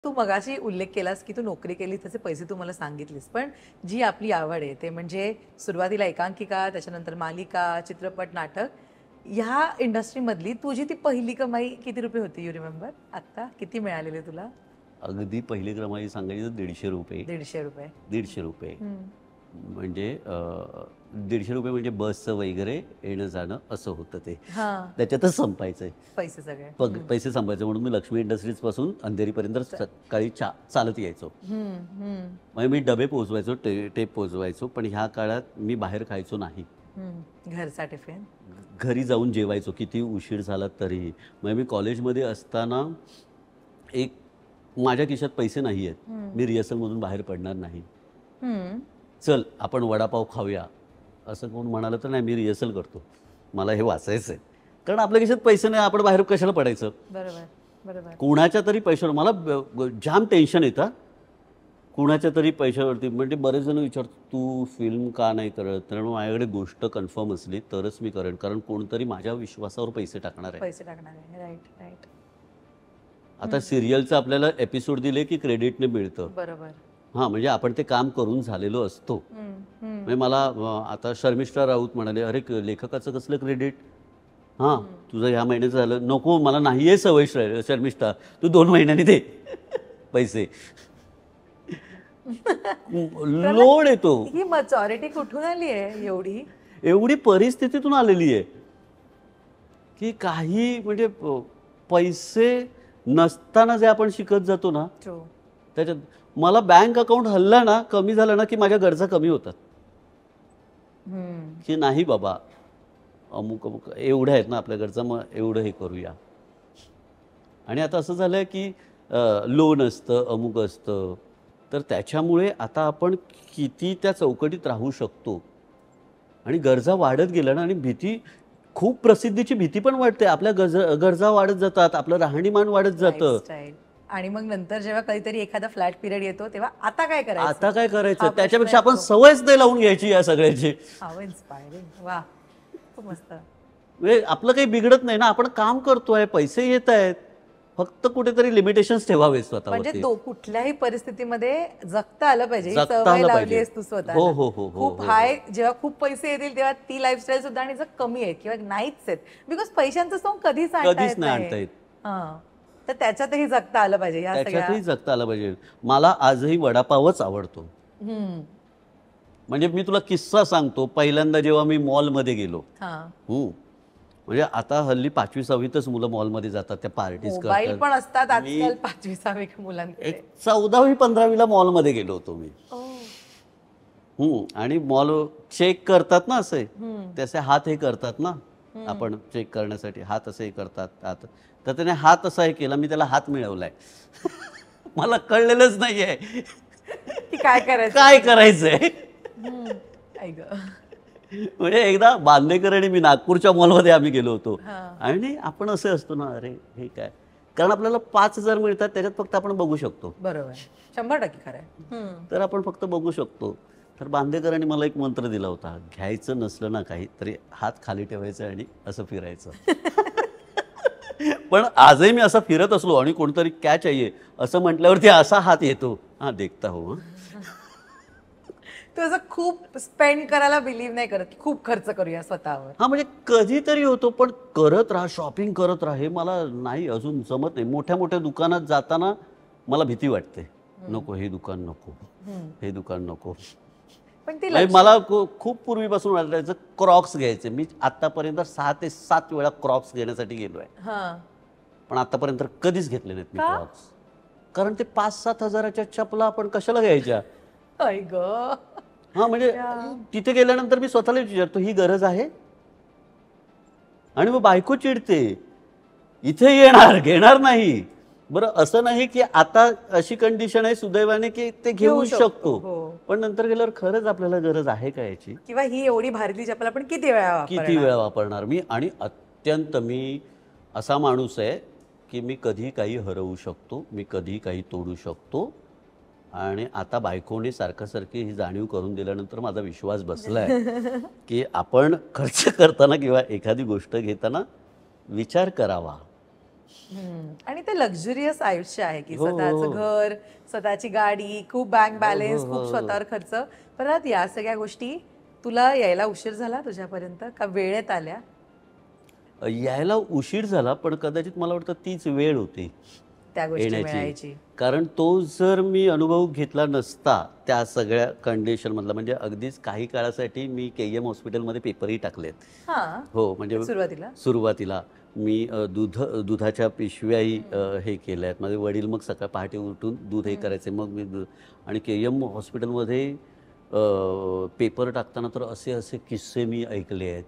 तू मगाशी उल्लेख केलास की तू नोकरी केली त्याचे पैसे तू मला सांगितलीस पण जी आपली आवड आहे ते म्हणजे सुरुवातीला एकांकिका त्याच्यानंतर मालिका चित्रपट नाटक ह्या इंडस्ट्रीमधली तुझी ती पहिली कमाई किती रुपये होती यू रिमेंबर आत्ता किती मिळालेले तुला अगदी पहिली क्रमांक सांगायची तर ₹150 ₹150 ₹150 म्हणजे ₹150 म्हणजे बसचं वगैरे येणं जाणं असं होतं ते त्याच्यातच संपायचं पैसे सगळे पैसे संपायचे म्हणून मी लक्ष्मी इंडस्ट्रीज पासून अंधेरीपर्यंत सकाळी चालत यायचो म्हणजे मी डबे पोचवायचो टेप पोचवायचो पण ह्या काळात मी बाहेर खायचो नाही घरचा टिफिन घरी जाऊन जेवायचो किती उशीर झाला तरीही म्हणजे मी कॉलेजमध्ये असताना एक माझ्या खिशात पैसे नाही आहेत मी रिहर्सलमधून बाहेर पडणार नाही चल आपण वडापाव खाऊया असं कोण म्हणालं तर नाही मी रिहर्सल करतो मला हे वाचायचं आहे कारण आपल्या खिशात पैसे नाही आपण बाहेर कशाला पडायचं बरोबर बरोबर कुणाच्या तरी पैशावर मला जाम टेन्शन येतं कुणाच्या तरी पैशावरती म्हणजे बरेच जण विचारतो तू फिल्म का नाही करत तर माझ्याकडे गोष्ट कन्फर्म असली तरच मी करेन कारण कोणतरी माझ्या विश्वासावर पैसे टाकणार आहे राईट राईट आता सिरियलचं आपल्याला एपिसोड दिले की क्रेडिटने मिळतं बरोबर हां म्हणजे आपण ते काम करून झालेलो असतो म्हणजे मला आता शर्मिष्ठा राऊत म्हणाले अरे लेखकाचं कसलं क्रेडिट हां तुझं ह्या महिन्याचं झालं नको मला नाही आहे सवय शर्मिष्ठा तू 2 महिन्यांनी दे पैसे लोड येतो ही मॅच्युरिटी कुठून आली आहे एवढी परिस्थितीतून आलेली आहे की काही म्हणजे पैसे नसताना जे आपण शिकत जातो ना त्याच्यात मला बँक अकाउंट हल्ला ना कमी झालं ना की माझ्या गरजा कमी होतात की नाही बाबा अमुक अमुक एवढ्या आहेत ना आपल्या गरजा मग एवढं हे करूया आणि आता असं झालंय की लोन असतं अमुक असतं तर त्याच्यामुळे आता आपण किती त्या चौकटीत राहू शकतो आणि गरजा वाढत गेल्या ना आणि भीती खूप प्रसिद्धीची भीती पण वाटते आपल्या गरजा वाढत जातात आपलं राहणीमान वाढत जातं आणि मग नंतर जेव्हा कधीतरी एखादा फ्लॅट पिरियड येतो तेव्हा आता काय करायचं त्याच्यापेक्षा आपण सवयच नाही लावून घ्यायची या सगळ्याची वा खूप मस्त म्हणजे आपलं काही बिघडत नाही ना आपण काम करतोय पैसे येत आहेत फक्त कुठेतरी लिमिटेशन्स ठेवावे स्वतः म्हणजे कुठल्याही परिस्थितीमध्ये जगता आलं पाहिजे सवय लावली आहेस तू स्वतः खूप हाय जेव्हा खूप पैसे येतील तेव्हा ती लाईफस्टाईल सुद्धा आणि कमी आहे किंवा नाहीच आहेत बिकॉज पैशांचं सॉंग कधीच नाही आणता येत तर त्याच्यातही जगता आलं पाहिजे त्याच्यातही जगता आलं पाहिजे मला आजही वडापावच आवडतो म्हणजे मी तुला किस्सा सांगतो पहिल्यांदा जेव्हा मी मॉलमध्ये गेलो म्हणजे आता हल्ली 5वी 6वीतच मुलं मॉलमध्ये जातात त्या पार्टीज करतात पण असतात आजकाल 5वी 6वी मुलांकडे 14वी 15वीला मॉलमध्ये गेलो होतो मी आणि मॉल चेक करतात ना असे त्याचे हात हे करतात ना आपण चेक करण्यासाठी हात असे करतात हात तर त्याने हात असा हे केला मी त्याला हात मिळवलाय मला कळलेलंच नाहीये काय करायचंय म्हणजे एकदा बांदेकर आणि मी नागपूरच्या मॉलमध्ये आम्ही गेलो होतो आणि आपण असे असतो ना अरे हे काय कारण आपल्याला 5,000 मिळतात त्याच्यात फक्त आपण बघू शकतो बरोबर 100% खरं तर आपण फक्त बघू शकतो तर बांदेकरांनी मला एक मंत्र दिला होता घ्यायचं नसलं ना काही तरी हात खाली ठेवायचं आणि असं फिरायचं पण आजही मी असं फिरत असलो आणि कोणतरी कॅच आहे असं म्हटल्यावरती असा हात येतो हा देखता हो तू असं खूप स्पेंड करायला बिलीव्ह नाही करत खूप खर्च करूया स्वतःवर हा म्हणजे कधीतरी होतो पण करत राहा शॉपिंग करत राहा हे मला नाही अजून जमत नाही मोठ्या मोठ्या दुकानात जाताना मला भीती वाटते नको हे दुकान नको हे दुकान नको पण ती मला खूप पूर्वीपासून वाटायचं क्रॉक्स घ्यायचे मी आतापर्यंत 6 ते 7 वेळा क्रॉक्स घेण्यासाठी गेलोय पण आतापर्यंत कधीच घेतले नाहीत मी क्रॉक्स कारण ते 5-7 हजाराच्या चपला आपण कशाला घ्यायच्या हा म्हणजे तिथे गेल्यानंतर मी स्वतःला विचारतो ही गरज आहे आणि मग बायको चिडते इथे येणार घेणार नाही बरं असं नाही की आता अशी कंडिशन आहे सुदैवाने की ते घेऊ शकतो पण नंतर गेल्यावर खरंच आपल्याला गरज आहे का याची किंवा ही एवढी भारीतली चप्पल आपण किती वेळा वापरणार मी आणि अत्यंत मी असा माणूस आहे की मी कधी काही हरवू शकतो मी कधी काही तोडू शकतो आणि आता बायकोने सारखी ही जाणीव करून दिल्यानंतर माझा विश्वास बसलाय की आपण खर्च करताना किंवा एखादी गोष्ट घेताना विचार करावा आणि ते लक्झुरियस आयुष्य आहे की हो, स्वतःचं हो. घर, स्वतःची गाडी, खूप बँक हो, बॅलन्स, हो, खूप हो. स्वतःवर खर्च. परत या सगळ्या गोष्टी तुला यायला उशीर झाला तुझ्यापर्यंत का वेळेत आल्या? यायला उशीर झाला, पण कदाचित मला वाटतं तीच वेळ होती त्या गोष्टी येण्याची. मिळायची. कारण तो जर मी अनुभव घेतला नसता, त्या सगळ्या कंडिशनमधला, म्हणजे अगदीच काही काळासाठी मी के.ई.एम. हॉस्पिटलमध्ये पेपरही टाकलेत. हां. हो, म्हणजे सुरुवातीला? सुरुवातीला मी दुधाच्या पिशव्याही हे केल्या आहेत. माझे वडील मग सकाळ पहाटे उठून दूध हे करायचे. मग मी दूध आणि के.ई.एम. हॉस्पिटलमध्ये पेपर टाकताना तर असे असे किस्से मी ऐकले आहेत.